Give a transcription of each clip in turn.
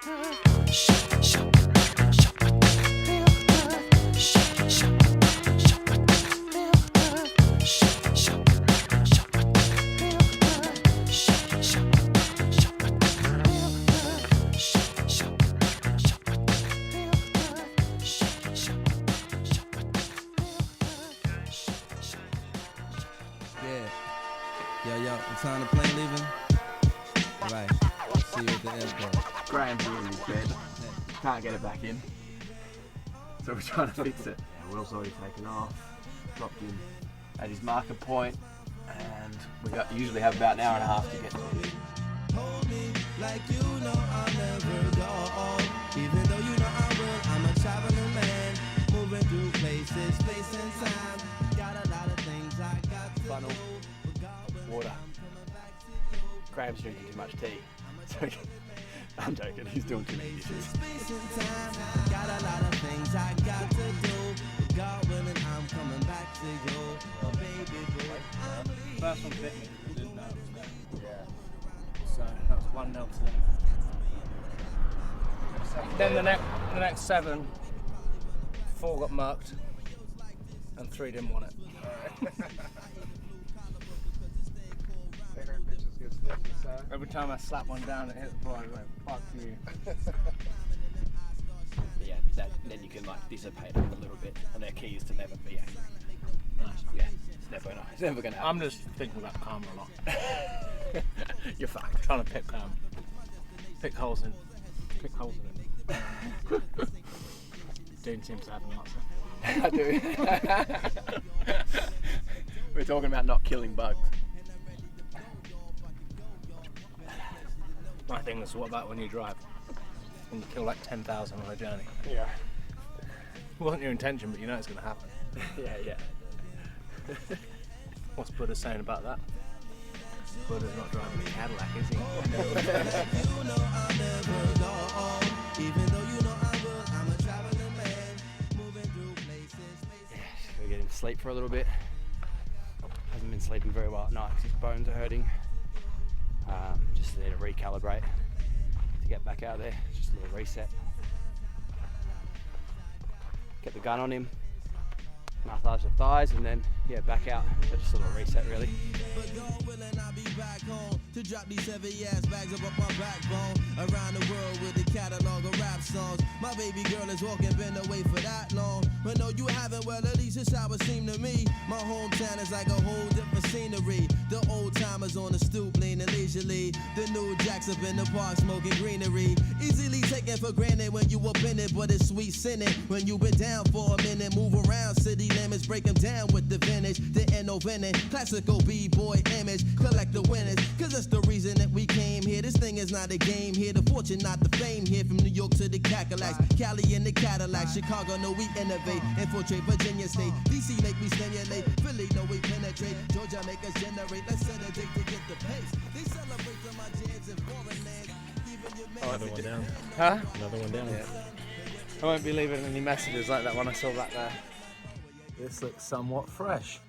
Yo, the time the plane leaving? Right, see you at the airport. Graham's in his bed, can't get it back in, so we're trying to fix it. Yeah, Will's already taken off, dropped in at his marker point, and we usually have about an hour and a half to get to it. Hold me like you know I'll never go. Even though you know I will, I'm a traveling man, moving through places, space and time. Got a lot of things I got to Funnel. do. Water. Graham's drinking too much tea. So I'm joking, he's doing too many dishes. Got a lot of things I got to do. God willing, I'm coming back to you. Oh, baby boy. First one bit me, I didn't know it was there. Yeah. So that was 1-0 to them. Then the next 7, 4 got marked, and 3 didn't want it. Every time I slap one down, it hit the ball. I went, fuck you. Yeah, then you can like dissipate it a little bit, and their key is to never be angry. Nice. Yeah, it's never gonna happen. I'm just thinking about karma a lot. You're fucked. Trying to pick holes in it. Dean seems to have an answer. I do. We're talking about not killing bugs. My thing is, what about when you drive and you kill like 10,000 on a journey? Yeah. It wasn't your intention, but you know it's going to happen. Yeah. What's Buddha saying about that? Buddha's not driving a Cadillac, is he? We're getting to sleep for a little bit. Hasn't been sleeping very well at night because his bones are hurting. Just there to recalibrate to get back out there. Just a little reset. Get the gun on him, massage the thighs, and then back out. So just a little reset, really. But God willing, I'll be back home to drop these heavy ass bags up my backbone. Around the world with a catalog of rap songs. My baby girl is walking, been away for that long. But no, you haven't, well, at least it's how it seemed to me. My hometown is like a whole different scenery. The old timers on the stoop, leaning leisurely. The new jacks up in the park, smoking greenery. Easily taken for granted when you up in it, but it's sweet sinning. When you been down for a minute, move around city limits, break them down with the vintage. The innovating, classical B-boy image, collect the winners, cause that's the reason that we came here. This thing is not a game here, the fortune, not the fame here. From New York to the Cadillacs, Cali in the Cadillac, Chicago, know we innovate, infiltrate Virginia State, DC make me stimulate, Philly, know we penetrate, Georgia make us generate, let's set a date to get the pace. They celebrate to my jams in foreign lands, even your man. Another one down. Huh? Another one down. Yeah. I won't be leaving any messages like that one I saw back there. This looks somewhat fresh.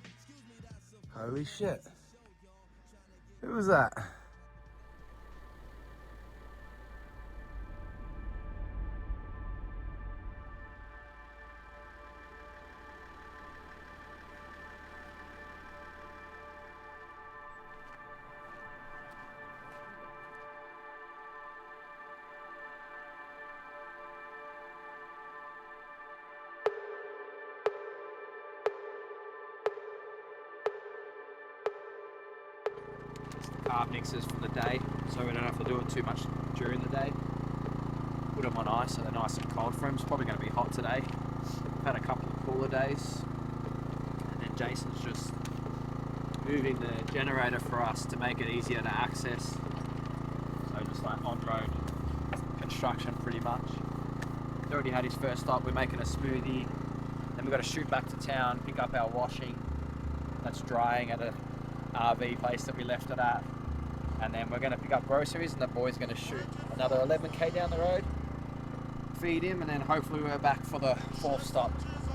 Holy shit. Who was that? Carb mixers for the day, so we don't have to do it too much during the day. Put them on ice so they're nice and cold for him. It's probably going to be hot today. We've had a couple of cooler days, and then Jason's just moving the generator for us to make it easier to access. So just like on-road construction pretty much. He's already had his first stop. We're making a smoothie. Then we've got to shoot back to town, pick up our washing. That's drying at a RV place that we left it at, and then we're going to pick up groceries, and the boy's going to shoot another 11k down the road, feed him, and then hopefully we're back for the 4th stop,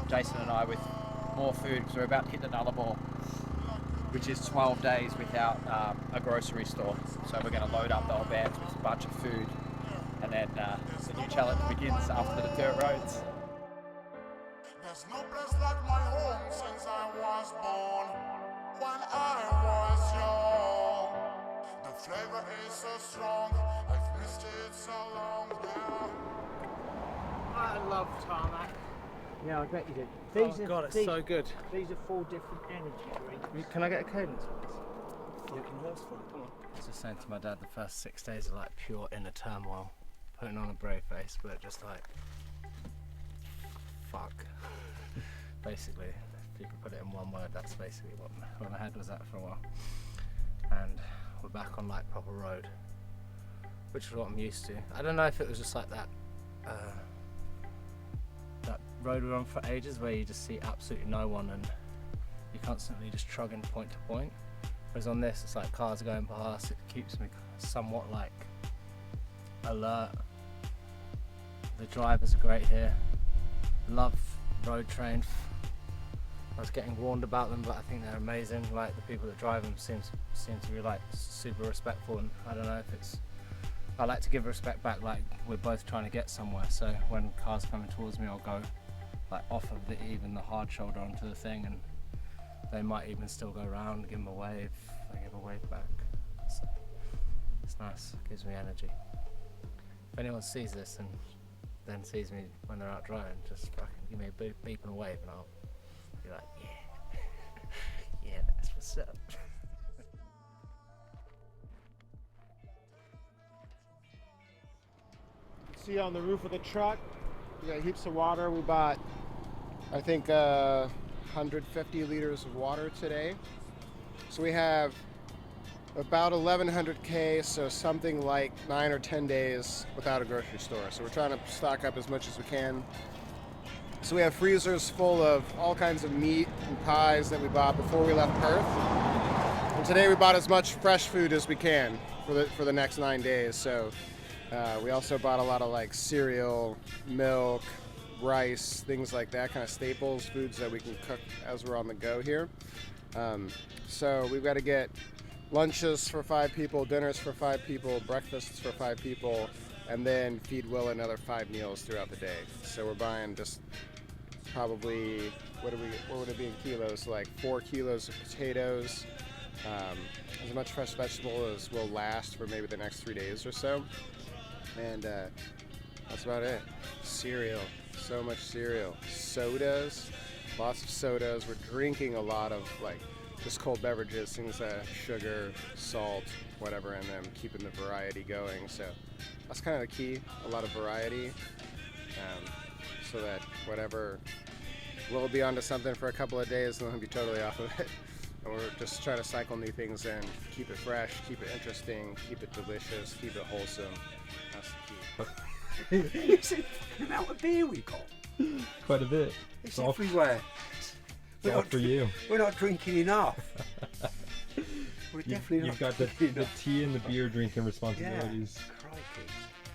Jason and I, with more food, because we're about to hit the Nulla Ball, which is 12 days without a grocery store. So we're going to load up the old vans with a bunch of food and then the new challenge begins after the dirt roads. There's no place like my home since I was born. When I was young, the flavor is so strong. I've missed it so long, yeah. I love tarmac. Yeah, I bet you do. Oh God, it's so good. These are 4 different energy drinks. Can I get a cadence, please? Come on. I was just saying to my dad, the first 6 days are like pure inner turmoil. Putting on a brave face, but just like, fuck. Basically, if you can put it in one word, that's basically what my head was at for a while. And we're back on like proper road, which is what I'm used to. I don't know if it was just like that that road we were on for ages where you just see absolutely no one and you're constantly just trugging point to point. Whereas on this, it's like cars are going past, it keeps me somewhat like alert. The drivers are great here. Love road train. I was getting warned about them, but I think they're amazing. Like the people that drive them seem to be like super respectful, and I don't know if it's. I like to give respect back. Like we're both trying to get somewhere, so when cars coming towards me, I'll go like off of even the hard shoulder onto the thing, and they might even still go around and give them a wave. I give a wave back. So it's nice. It gives me energy. If anyone sees this and then sees me when they're out driving, just fucking give me a beep and a wave, and I'll be like, yeah, yeah, that's what's up. See on the roof of the truck, we got heaps of water. We bought, I think, 150 liters of water today. So we have about 1,100 K, so something like 9 or 10 days without a grocery store. So we're trying to stock up as much as we can. So we have freezers full of all kinds of meat and pies that we bought before we left Perth. And today we bought as much fresh food as we can for the next 9 days. So we also bought a lot of like cereal, milk, rice, things like that, kind of staples, foods that we can cook as we're on the go here. So we've got to get lunches for 5 people, dinners for 5 people, breakfasts for 5 people, and then feed Will another 5 meals throughout the day. So we're buying just probably, what would it be in kilos? Like 4 kilos of potatoes, as much fresh vegetable as will last for maybe the next 3 days or so. And that's about it. Cereal, so much cereal. Sodas, lots of sodas. We're drinking a lot of like just cold beverages, things that sugar, salt, whatever, and then keeping the variety going. So that's kind of the key, a lot of variety, so that whatever, we'll be onto something for a couple of days and then we'll be totally off of it. And we're just trying to cycle new things in, keep it fresh, keep it interesting, keep it delicious, keep it wholesome. That's the key. You see the amount of beer we got? Quite a bit. It's everywhere. It's all for you. We're not drinking enough. We're definitely You've not got drinking the enough. tea and the beer drinking responsibilities. Yeah, crikey.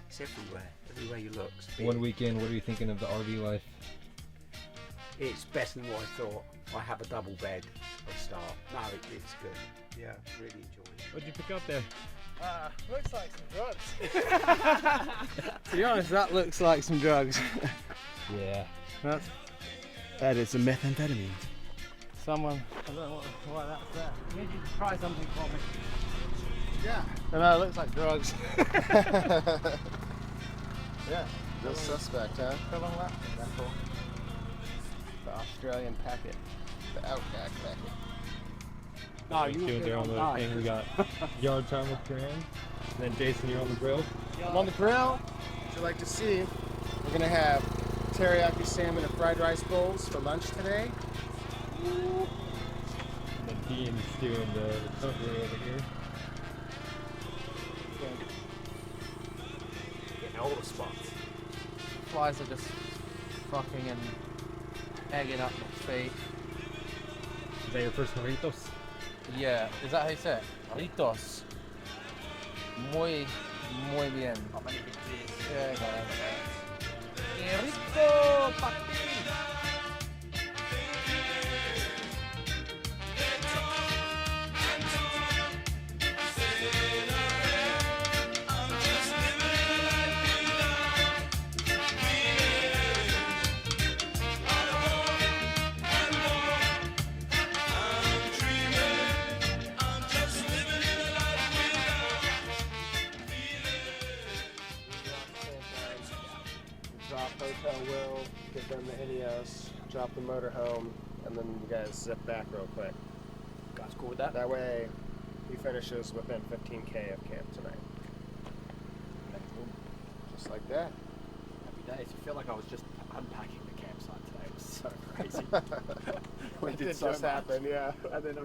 It's everywhere. Everywhere you look. it's beer. 1 weekend, what are you thinking of the RV life? It's better than what I thought. I have a double bed for a start. No, it's good. Yeah, really enjoying it. What'd you pick up there? Looks like some drugs. To be honest, that looks like some drugs. Yeah. That is a methamphetamine. Someone, I don't know why that's there. I need you to try something for me. Yeah. No, it looks like drugs. Yeah. No suspect, huh? How long that? That's cool. The Australian packet. The Outback packet. No, Doing there on the thing. We got yard time with Graham. And then Jason, you're on the grill. I'm on the grill. What you like to see? We're gonna have teriyaki salmon and fried rice bowls for lunch today. And then Dean's doing the cutlery over here. Getting all the spots. Flies are just fucking and egging up my feet. Is that your first burritos? Yeah, is that how you say it? Ritos. Muy bien. Not many big beers. Yeah, got it. Rico, papi. hotel Will, give them the Ineos, drop the motorhome, and then you guys zip back real quick. Guys, cool with that? That way, he finishes within 15k of camp tonight. Just like that. Happy days. I feel like I was just unpacking the campsite today. It was so crazy. We It did did so just much. happen, yeah. And then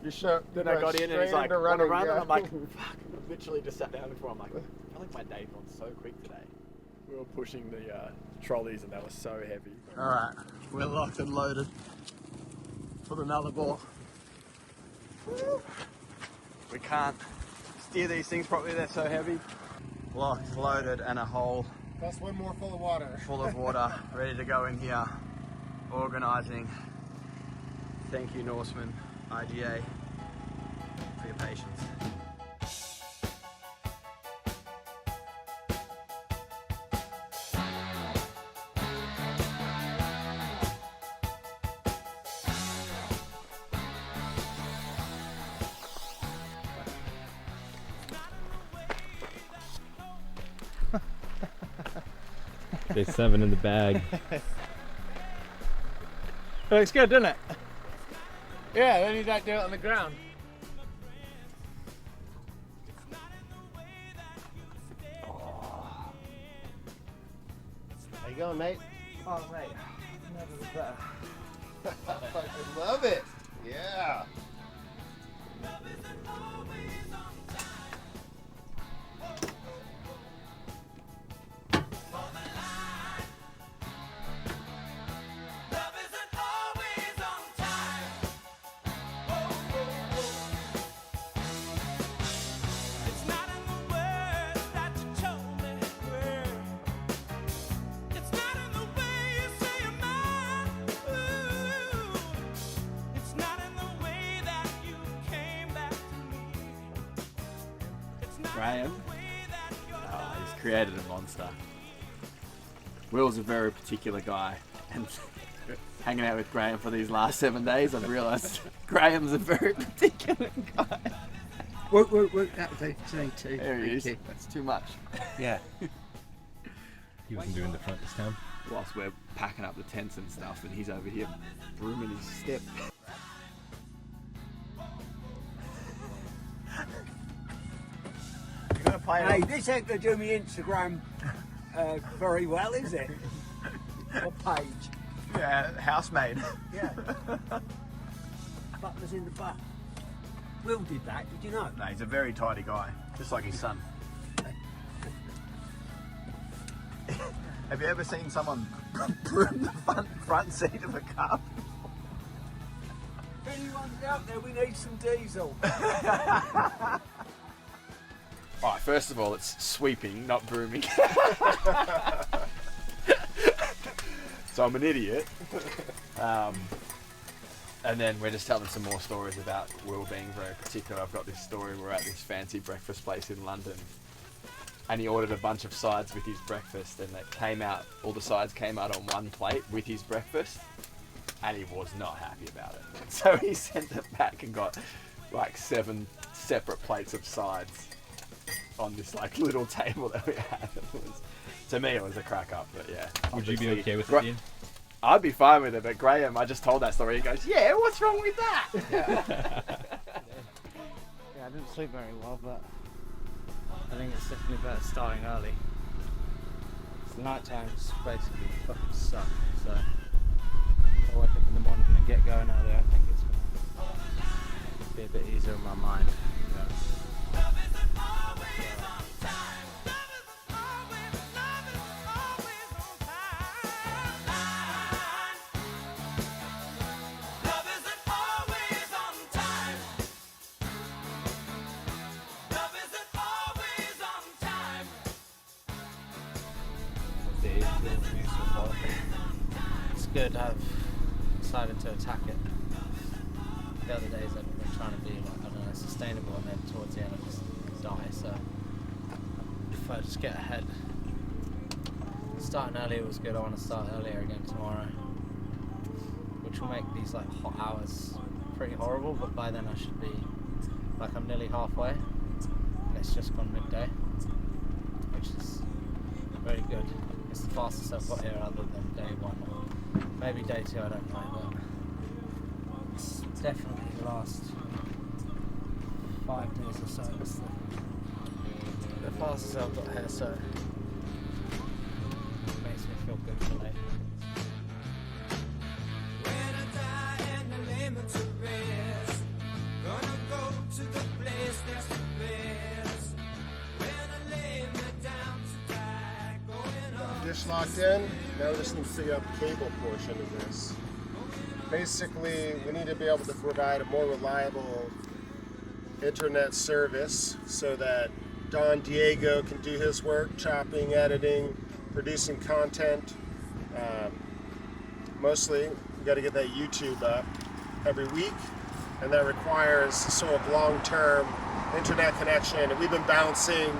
You show. Then I got in and he's like, to "Wanna running, run?" yeah. And I'm like, fuck, I literally just sat down before. I'm like, I feel like my day's gone so quick today. We were pushing the trolleys and they were so heavy. Alright, we're locked and loaded. Put another ball. We can't steer these things properly, they're so heavy. Locked, loaded, and a hole Plus one more full of water. full of water, ready to go in here. Organising. Thank you, Norseman, IGA, for your patience. There's 7 in the bag. Looks good, doesn't it? Yeah, then you don't do it on the ground. How you going, mate? Oh, mate, never was better. I love it. Yeah. Graham, he's created a monster. Will's a very particular guy, and hanging out with Graham for these last 7 days, I've realised Graham's a very particular guy. Work, that'll do. Say two. There he is. Thank you. That's too much. Yeah. He wasn't doing the front this time. Whilst we're packing up the tents and stuff, and he's over here brooming his step. You're gonna play Hey, this ain't going to do me Instagram very well, is it? Or page. Yeah, housemaid. Yeah. Butlers in the butt. Will did that, did you know? No, he's a very tidy guy, just like his son. Have you ever seen someone broom the front seat of a car? If anyone's out there, we need some diesel. Alright, first of all, it's sweeping, not brooming. So I'm an idiot. And then we're just telling some more stories about Will being very particular. I've got this story, we're at this fancy breakfast place in London, and he ordered a bunch of sides with his breakfast, and it came out, all the sides came out on one plate with his breakfast, and he was not happy about it. So he sent it back and got like 7 separate plates of sides on this like little table that we had. It was, to me, it was a crack up, but yeah. Would you be obviously, okay with it, Ian? I'd be fine with it, but Graham, I just told that story. He goes, "Yeah, what's wrong with that?" Yeah, I didn't sleep very well, but I think it's definitely better starting early. The night times basically fucking suck, so if I wake up in the morning and get going early, I think it's gonna be a bit easier in my mind. It's good. I've decided to attack it. The other days I've been trying to be like, I don't know, sustainable, and then towards the end I just die. So if I just get ahead, starting earlier was good. I want to start earlier again tomorrow, which will make these like hot hours pretty horrible. But by then I should be like I'm nearly halfway, and it's just gone midday, which is very good. It's the fastest I've got here other than day 1. Maybe day 2, I don't know, but it's definitely the last 5 days or so. It's the fastest I've got here, so it makes me feel good for later. Dish locked in. Now we just need to figure out the cable portion of this. Basically, we need to be able to provide a more reliable internet service so that Don Diego can do his work, chopping, editing, producing content. Mostly, we got to get that YouTube up every week, and that requires sort of long-term internet connection. And we've been bouncing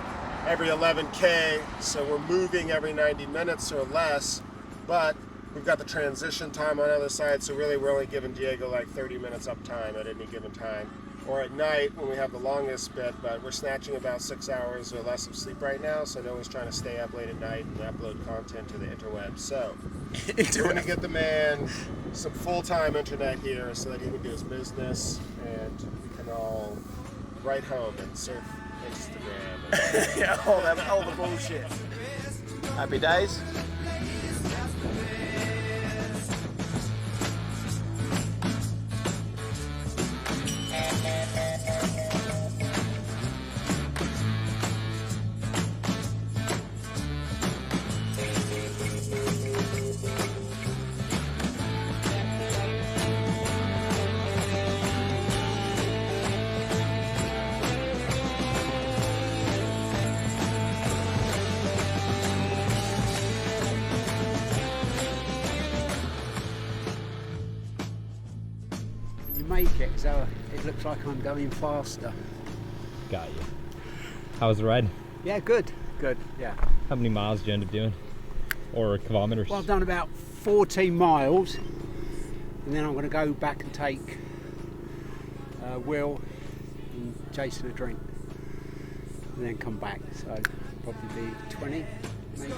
every 11K, so we're moving every 90 minutes or less, but we've got the transition time on the other side, so really we're only giving Diego like 30 minutes uptime at any given time. Or at night when we have the longest bit, but we're snatching about 6 hours or less of sleep right now, so no one's trying to stay up late at night and upload content to the interweb. So we're going to get the man some full-time internet here so that he can do his business, and we can all write home and surf Instagram. Yeah, all the bullshit. Happy days. You make it so it looks like I'm going faster. Got you. How was the ride? Yeah, good, yeah. How many miles did you end up doing? Or kilometers? Well, I've done about 14 miles, and then I'm going to go back and take Will and Jason a drink, and then come back. So probably be 20, maybe.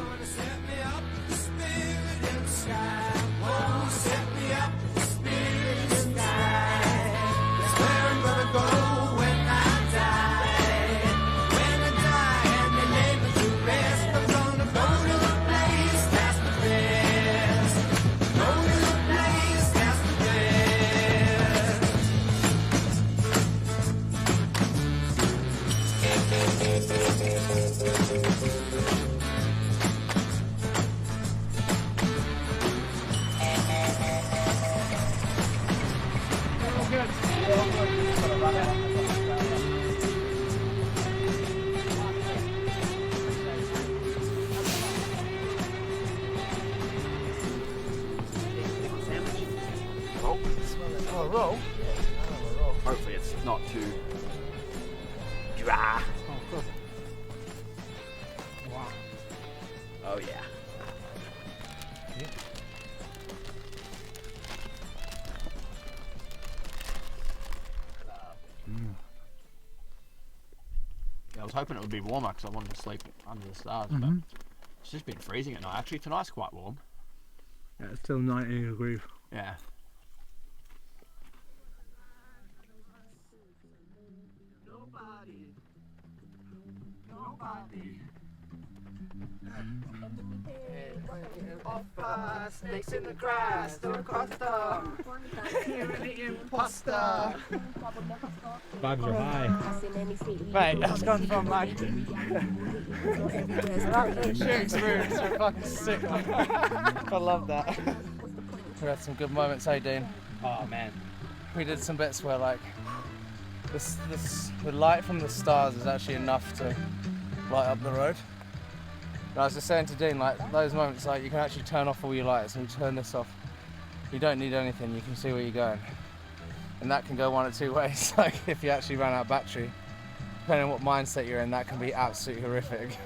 Hopefully it's not too dry. Oh, good. Wow. Oh yeah. Yeah, I was hoping it would be warmer because I wanted to sleep under the stars, but it's just been freezing at night. Actually, tonight's quite warm. Yeah, it's still 19 degrees. Yeah. Snakes in the grass, don't cost them. You're the imposter. Vibes are high. Mate, that's gone from like sheer experience to fucking sick. I love that. We had some good moments, hey Dean? Oh man. We did some bits where like the light from the stars is actually enough to light up the road. And I was just saying to Dean, like those moments, like you can actually turn off all your lights and turn this off. You don't need anything. You can see where you're going, and that can go one of two ways. Like if you actually run out of battery, depending on what mindset you're in, that can be absolutely horrific,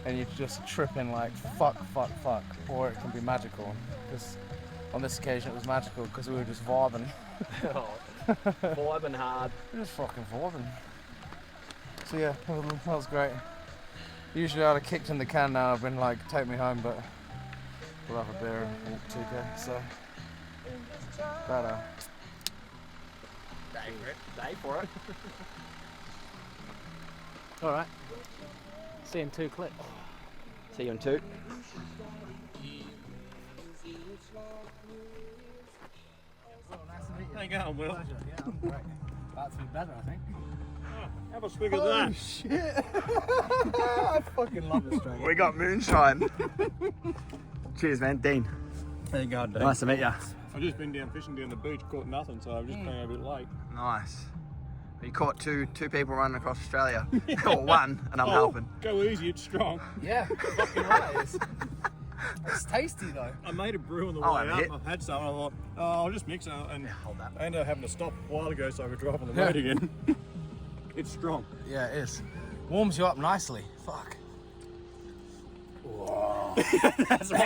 and you're just tripping like fuck, or it can be magical. Because on this occasion it was magical because we were just vibing. Vibing hard. Just fucking vibing. So yeah, that was great. Usually I'd have kicked in the can now, I've been like, take me home, but we'll have a beer and walk 2K. So, better. Day for it. All right. See you in 2 clicks. See you in 2. How you going, Will? Yeah, I'm great. About to be better, I think. Have a swig of that. Shit! I fucking love Australia. We got moonshine. Cheers, man. Dean. How you going, Dave? Nice to meet you. I've just been down fishing down the beach, caught nothing, so I've just came a bit late. Nice. You caught two people running across Australia. Or one, and I'm helping. Go easy, it's strong. Yeah, fucking right it is. It's tasty though. I made a brew on the I'll way have a up. hit. I've had some, and I thought, oh, I'll just mix it, and Hold that. I ended up having to stop a while ago so I could drive on the road again. It's strong. Yeah, it is. Warms you up nicely. Fuck. That's my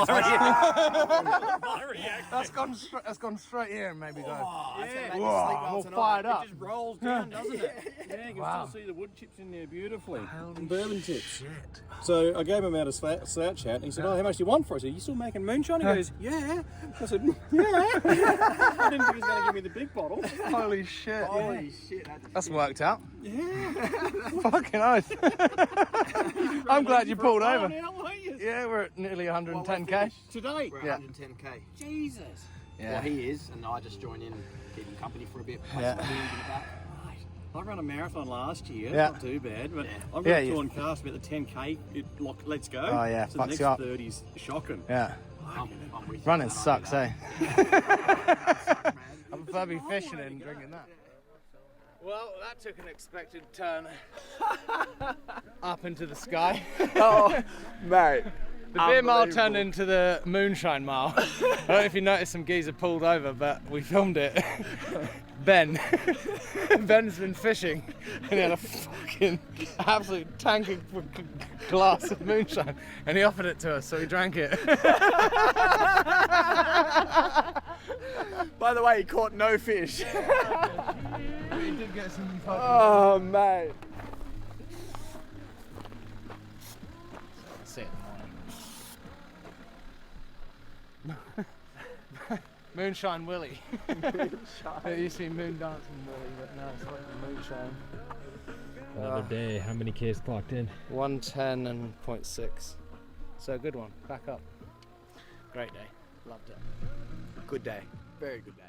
reaction. That's gone straight here and maybe go. Yeah. All fired up. It just rolls down, doesn't it? Yeah, you can Wow. still see the wood chips in there beautifully. And bourbon tips. So I gave him out a slouch hat and he said, oh, how much do you want for it? I said, you still making moonshine? He goes, yeah. I said, yeah. I didn't think he was going to give me the big bottle. Holy shit. Holy shit. That's worked out. Yeah. Fucking oath. I'm glad you pulled over. Now, weren't you? Yeah, we're at nearly 110k. Today. We're Yeah. 110k. Jesus. Yeah. Well, he is, and I just join in, keep him company for a bit. Yeah. Play some games in the back. I ran a marathon last year, Yeah. not too bad, but I've Yeah, got you- torn cast about the 10k, let's go. Oh, yeah, so the fucks next you up. 30's shocking. Yeah. I'm with you. Running sucks, eh? I prefer be fishing and drinking that. Well, that took an expected turn up into the sky. Oh, mate. The beer mile turned into the moonshine mile. I don't know if you noticed some geezer pulled over, but we filmed it. Ben's been fishing and he had a fucking absolute tank of glass of moonshine and he offered it to us, so we drank it. By the way, he caught no fish. We did get some fucking... Oh, mate. See it in the morning. Moonshine Willie. It used to be Moon Dancing Willie, but now it's like Moonshine. Another day. How many Ks clocked in? 110 and 0.6. So a good one. Back up. Great day. Loved it. Good day. Very good day.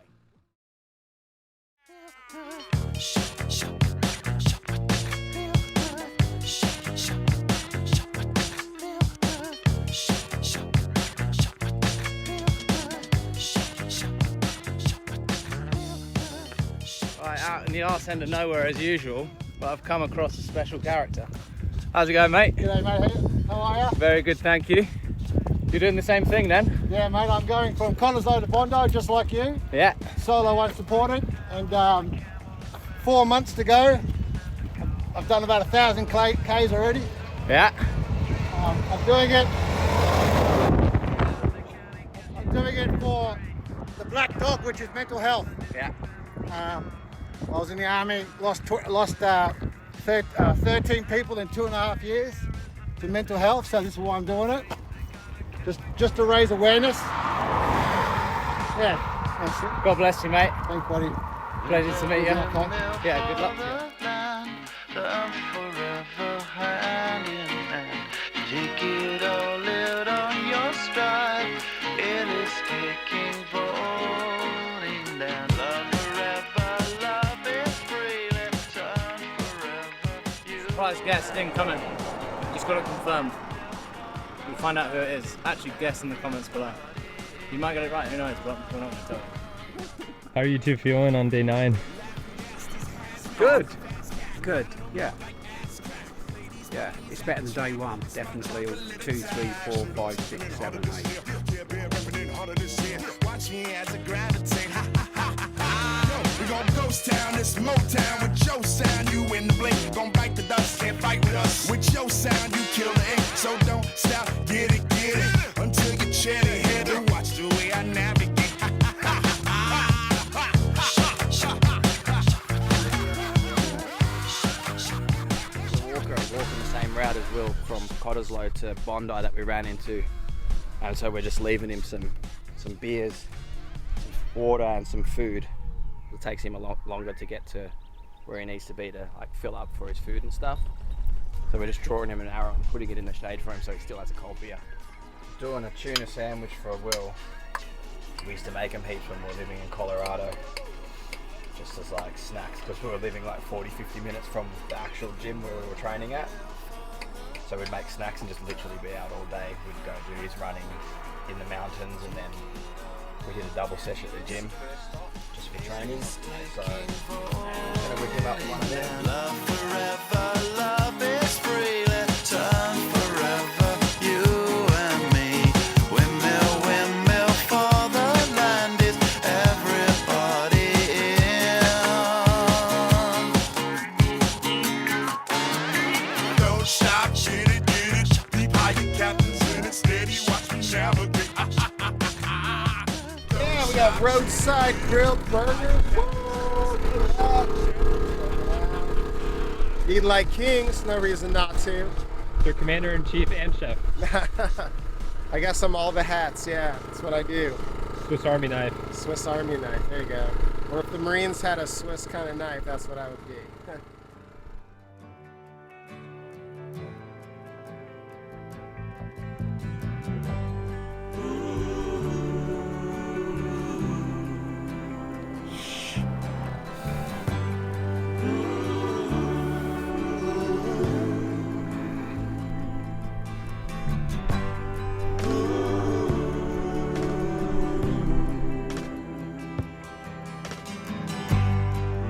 Right, out in the arse end of nowhere as usual, but I've come across a special character. How's it going, mate? G'day mate, how are you? Very good, thank you. You're doing the same thing then? Yeah mate, I'm going from Conislow to Bondi just like you. Yeah. Solo unsupported, and 4 months to go. I've done about 1,000 Ks already. Yeah. I'm doing it for the black dog, which is mental health. Yeah. I was in the army, lost 13 people in 2.5 years to mental health, so this is why I'm doing it. Just to raise awareness. Yeah, that's it. God bless you, mate. Thanks, buddy. Pleasure to meet you. Okay. Yeah, good luck to you. Take it all out on your stride. It is kicking, rolling down. Love forever, love is free. Let's turn forever. Surprise guest incoming. Just got it confirmed. We'll find out who it is. Actually, guess in the comments below. You might get it right, who knows, but we're not going to tell you. How are you two feeling on day 9? Good. Good. Yeah. Yeah. It's better than day 1. Definitely. 2, 3, 4, 5, 6, 7, 8. Watch me as I gravitate. We gon' ghost town, this Motown with your sound. You in the blink, gon' bite the dust, can't fight with us. With your sound, you kill the ink. So don't stop, get it, until you chat ahead and watch the way I navigate. Walking the same route as Will from Cottesloe to Bondi that we ran into And so we're just leaving him some beers, some water and some food. It takes him a lot longer to get to where he needs to be to like fill up for his food and stuff. So we're just drawing him an arrow and putting it in the shade for him so he still has a cold beer. Doing a tuna sandwich for Will. We used to make them heaps when we were living in Colorado. Just as like snacks, because we were living like 40-50 minutes from the actual gym where we were training at. So we'd make snacks and just literally be out all day. We'd go do his running in the mountains, and then we did a double session at the gym just for training. So I'm gonna whip him up one of them. Love forever, love is free. Let's turn forever, you and me. Windmill, windmill for the land is everybody in. No shot, get it. Deep high, your captain's in it. Steady, watch me navigate. Yeah, we got roadside grilled burgers. Eat like kings, no reason not to. Your commander-in-chief and chef. I guess I'm all the hats, yeah, that's what I do. Swiss Army knife. Swiss Army knife, there you go. Or if the Marines had a Swiss kind of knife, that's what I would be.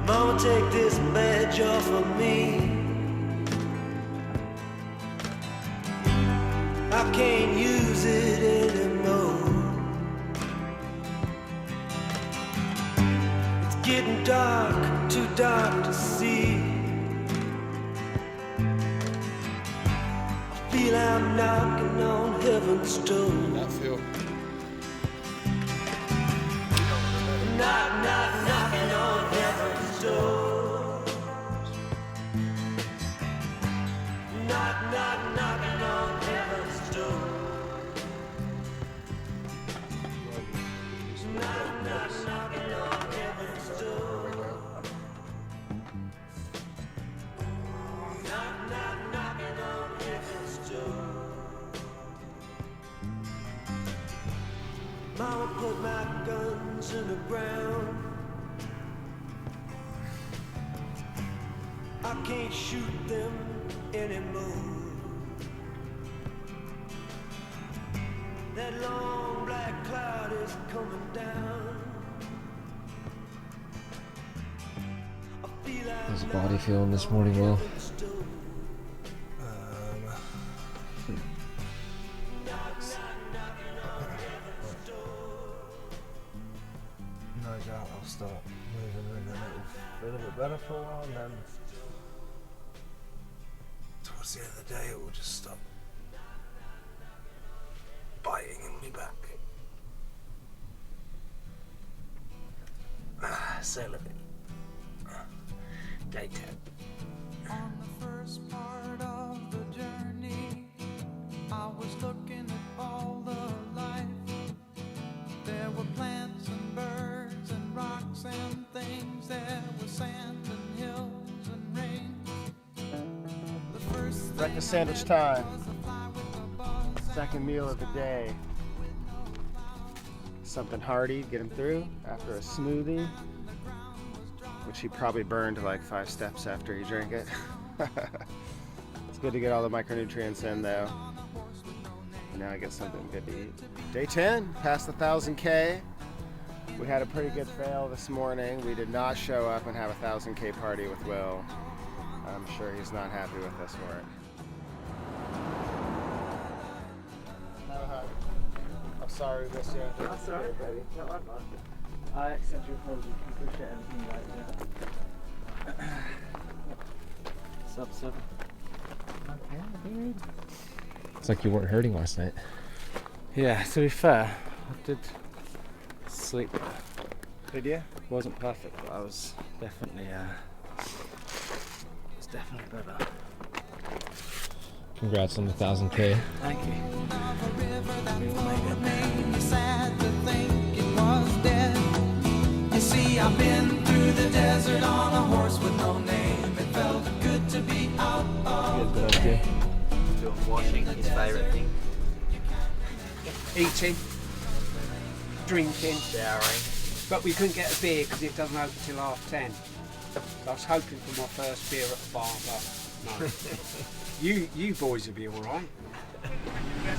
Mama, take this badge off of me. I can't use it anymore. It's getting dark, too dark to see. I feel I'm knocking on heaven's door. That feel. Knock, knock, knocking on heaven's door. Knock, knock, knocking on heaven's door. Knock, knock, knocking on heaven's door. Knock, knock, knocking on heaven's door. Mama put my guns in the ground. I can't shoot them anymore. That long black cloud is coming down. I feel How's the body feeling this morning, Will? No doubt I'll start moving and then it'll feel a bit better for a while, and then towards the end of the day it will just stop biting in me back. Sailing. Day 10. On the first part of the journey, I was looking at all the life. There were plants and birds and rocks and things. There was sand and hills and rain. The first Breakfast sandwich time. Second meal of the day. Something hearty, get him through after a smoothie, which he probably burned like 5 steps after he drank it. It's good to get all the micronutrients in though. And now I get something good to eat. Day 10, past the 1,000K. We had a pretty good fail this morning. We did not show up and have a 1,000K party with Will. I'm sure he's not happy with this work. I'm sorry we missed you. That's alright, baby. I accept your apology. I appreciate everything like that. What's up? Okay, dude. It's like you weren't hurting last night. Yeah, to be fair, I did sleep. Did you? Wasn't perfect, but I was definitely better. Congrats on the 1,000K. Thank you. stand for a name. It's sad to think it was dead. You see, I've been through the desert on a horse with no name. It felt good to be out of the rain. Doing washing, his favourite thing. Eating, drinking, Showering. but we couldn't get a beer because it doesn't open till 10:30. So I was hoping for my first beer at the bar, but no. you boys will be all right.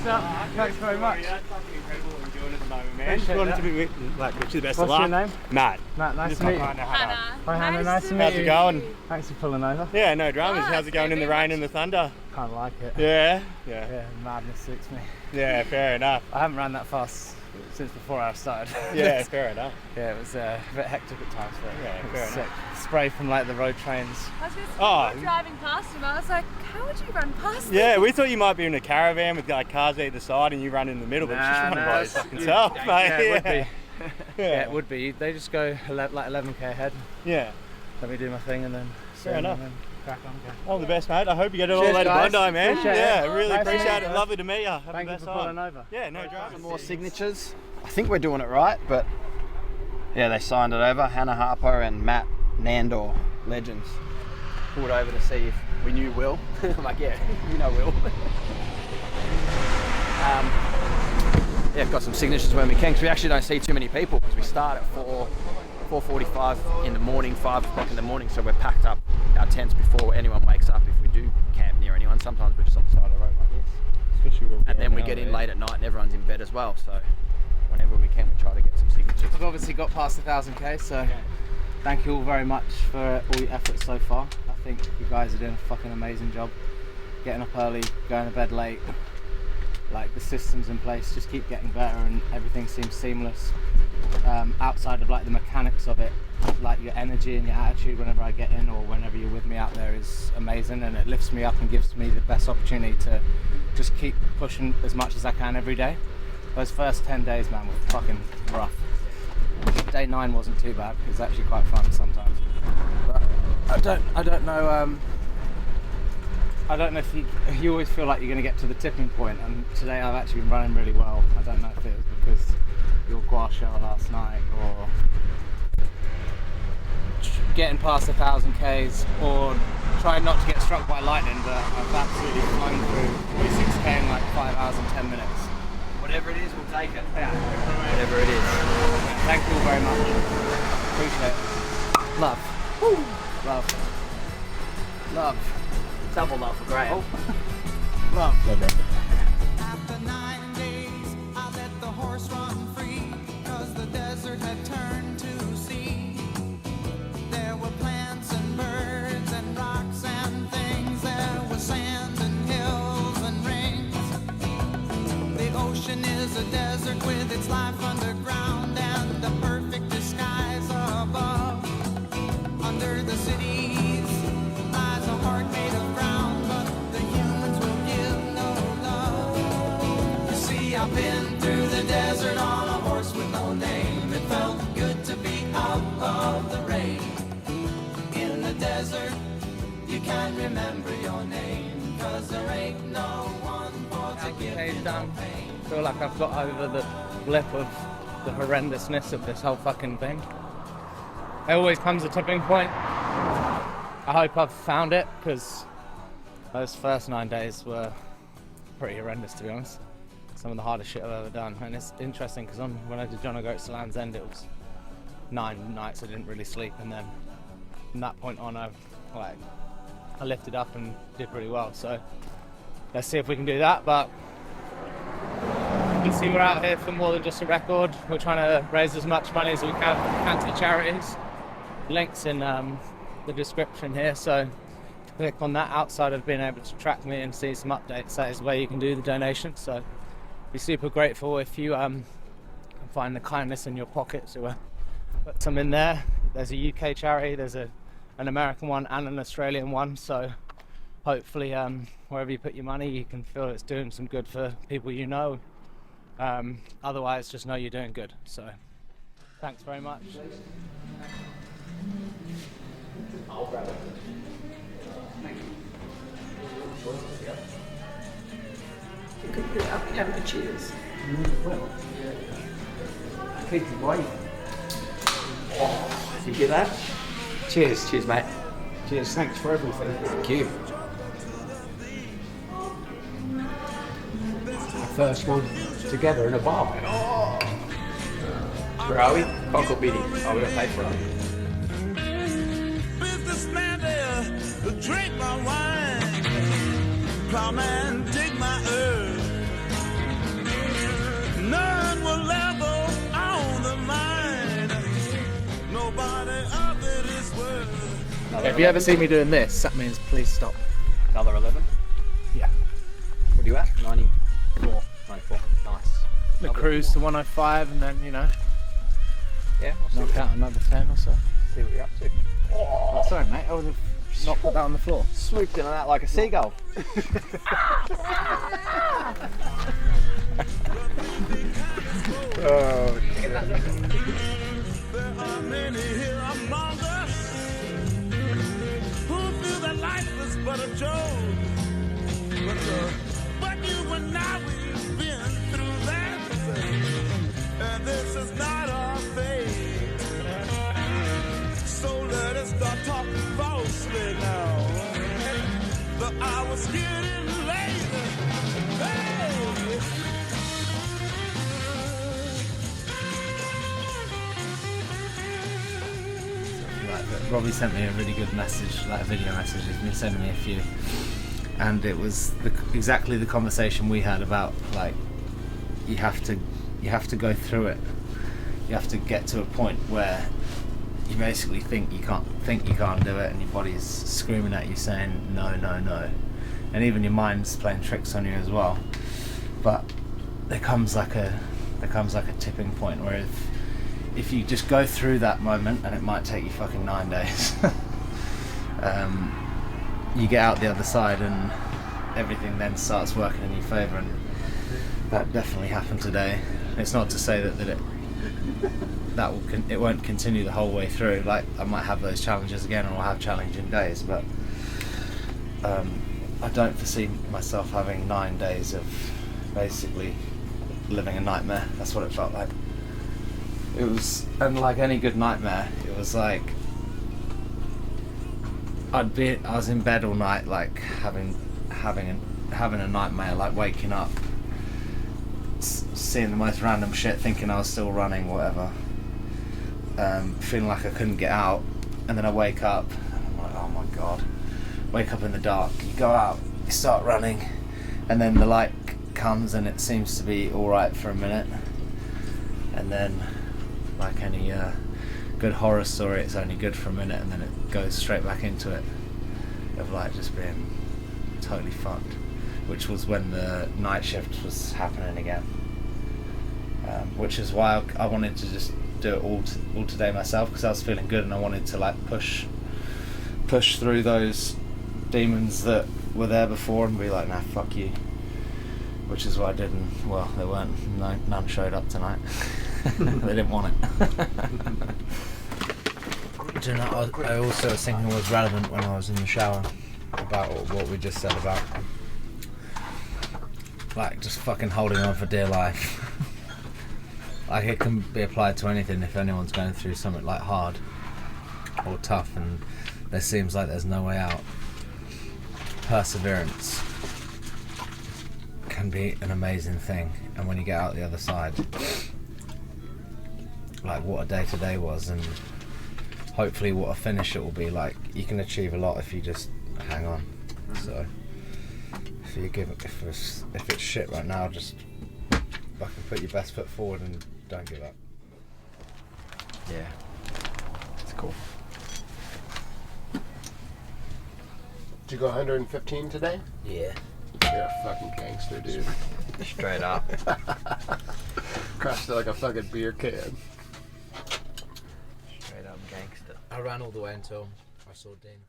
Thanks very much. That's fucking incredible what you're doing at the moment, man. Appreciate Just wanted that. to be like, wish you the best What's of your luck. name? Matt. Matt, nice Just to meet my you. partner, Hannah. Hi Hannah, nice to meet How's you. it going? Thanks for pulling over. Yeah, no dramas. Oh, How's it going in the very rain much. and the thunder? Kind of like it. Yeah. Yeah, madness suits me. Yeah, fair enough. I haven't ran that fast since before I started. Yeah, fair enough. Yeah, it was a bit hectic at times, but Yeah, it was fair sick. enough. Spray from like the road trains. I was just Oh. driving past him. I was like, how would you run past Yeah, him? we thought you might be in a caravan with like cars either side and you run in the middle, but you just run by it's- yourself yourself, mate. Yeah, it would be. Yeah. It would be. They just go like 11k ahead. Yeah. Let me do my thing and then Fair enough. and then crack on again. All the best, mate. I hope you get it all Cheers, the way to guys. Bondi, man. Appreciate Yeah, it. really Nice to appreciate meet it. you. Lovely to meet you. Have Thank the you best for time. pulling over. Yeah, no dramas. More signatures. I think we're doing it right, but yeah, they signed it over. Hannah Harper and Matt Nandor, legends, pulled over to see if we knew Will. I'm like, yeah, you know Will. Yeah, got some signatures when we can, because we actually don't see too many people, because we start at 4:45 in the morning, 5 o'clock in the morning, so we're packed up our tents before anyone wakes up if we do camp near anyone. Sometimes we're just on the side of the road like this. And then we get in late at night and everyone's in bed as well, so whenever we can we try to get some signatures. We've obviously got past 1,000k, so thank you all very much for all your efforts so far. I think you guys are doing a fucking amazing job. Getting up early, going to bed late, like the systems in place just keep getting better and everything seems seamless. Outside of like the mechanics of it, like your energy and your attitude whenever I get in or whenever you're with me out there is amazing, and it lifts me up and gives me the best opportunity to just keep pushing as much as I can every day. Those first 10 days, man, were fucking rough. Day 9 wasn't too bad. It was actually quite fun sometimes. But I don't know. I don't know if you always feel like you're going to get to the tipping point, and today I've actually been running really well. I don't know if it was because your gua sha last night or getting past 1,000 Ks or trying not to get struck by lightning, but I've absolutely flown through 46k in like 5 hours and 10 minutes. Whatever it is, we'll take it. Yeah. Whatever it is. Thank you all very much. Appreciate it. Love. Love. Love. Double love for Graham. Love. After 9 days, I let the horse run free, 'cause the desert had turned to sea. There were plants and birds and rocks and things. There was sand and hills and rings. The ocean is a desert with its life underground and the perfect disguise above. Under the cities lies a heart made of ground, but the humans will give no love. You see, I've been through the desert on a horse with no name. It felt good to be out of the rain. In the desert, you can't remember your name, 'cause there ain't no one for to give you no pain. I feel like I've got over the blip of the horrendousness of this whole fucking thing. There always comes a tipping point. I hope I've found it, because those first 9 days were pretty horrendous, to be honest. Some of the hardest shit I've ever done. And it's interesting because when I did John O'Groats to Land's End, it was 9 nights I didn't really sleep, and then from that point on I lifted up and did pretty well. So let's see if we can do that. But you can see we're out here for more than just a record. We're trying to raise as much money as we can to charities. Links in the description here, so click on that. Outside of being able to track me and see some updates, that is where you can do the donation. So be super grateful if you can find the kindness in your pocket to put some in there. There's a UK charity, there's an American one and an Australian one, so hopefully wherever you put your money you can feel it's doing some good for people you know. Otherwise just know you're doing good. So thanks very much. I'll grab it. You could put it up and have a cheers. Well, keep it waiting. You get that? Cheers. Cheers, mate. Cheers, thanks for everything. Thank you. Our first one together in a bar. Where are we? Cock or biddy? Oh, we don't pay for it. Businessman there, drink my wine. Plowman, dig my earth. None will ever own the mine. Nobody of it is worth. If you ever see me doing this, that means please stop. Another 11? Yeah. What are you at? 94. 94. Nice. The cruise to 105 and then, you know, Yeah, knock out another 10 or so. see what you're up to. Oh, sorry mate, I would have knocked that on the floor. Swooped in on that like a seagull. Oh, shit. There are many here among us who feel that life is but a joke. But you and I, we've been through that, and this is not our fate. So let us start talking falsely now. The hour's getting late. Hey! Robbie sent me a really good message, like a video message. He's been sending me a few, and it was exactly the conversation we had about, like, you have to go through it. You have to get to a point where you basically think you can't do it, and your body's screaming at you saying no, no, no, and even your mind's playing tricks on you as well. But there comes like a tipping point where if you just go through that moment, and it might take you fucking 9 days, you get out the other side and everything then starts working in your favour, and that definitely happened today. It's not to say that it won't continue the whole way through. Like, I might have those challenges again, and I'll have challenging days, but I don't foresee myself having 9 days of basically living a nightmare. That's what it felt like. It was, and like any good nightmare, it was like I was in bed all night, like having a nightmare, like waking up, seeing the most random shit, thinking I was still running, whatever. Feeling like I couldn't get out, and then I wake up, and I'm like, oh my god. Wake up in the dark, you go out, you start running, and then the light comes, and it seems to be alright for a minute, and then, like any good horror story, it's only good for a minute, and then it goes straight back into it, of like just being totally fucked, which was when the night shift was happening again, which is why I wanted to just do it all today myself, because I was feeling good and I wanted to like push through those demons that were there before and be like, nah, fuck you, which is what I did, and well, there weren't, none showed up tonight. They didn't want it. Do you know, I also was thinking was relevant when I was in the shower about what we just said about, like, just fucking holding on for dear life. Like, it can be applied to anything if anyone's going through something like hard or tough and there seems like there's no way out. Perseverance can be an amazing thing, and when you get out the other side, like what a day today was, and hopefully what a finish it will be, like you can achieve a lot if you just hang on. So if it's shit right now, just fucking put your best foot forward and don't give up. Yeah, it's cool. Did you go 115 today? Yeah. You're a fucking gangster, dude. Straight up. Crushed it like a fucking beer can. Straight up gangster. I ran all the way until I saw Dean.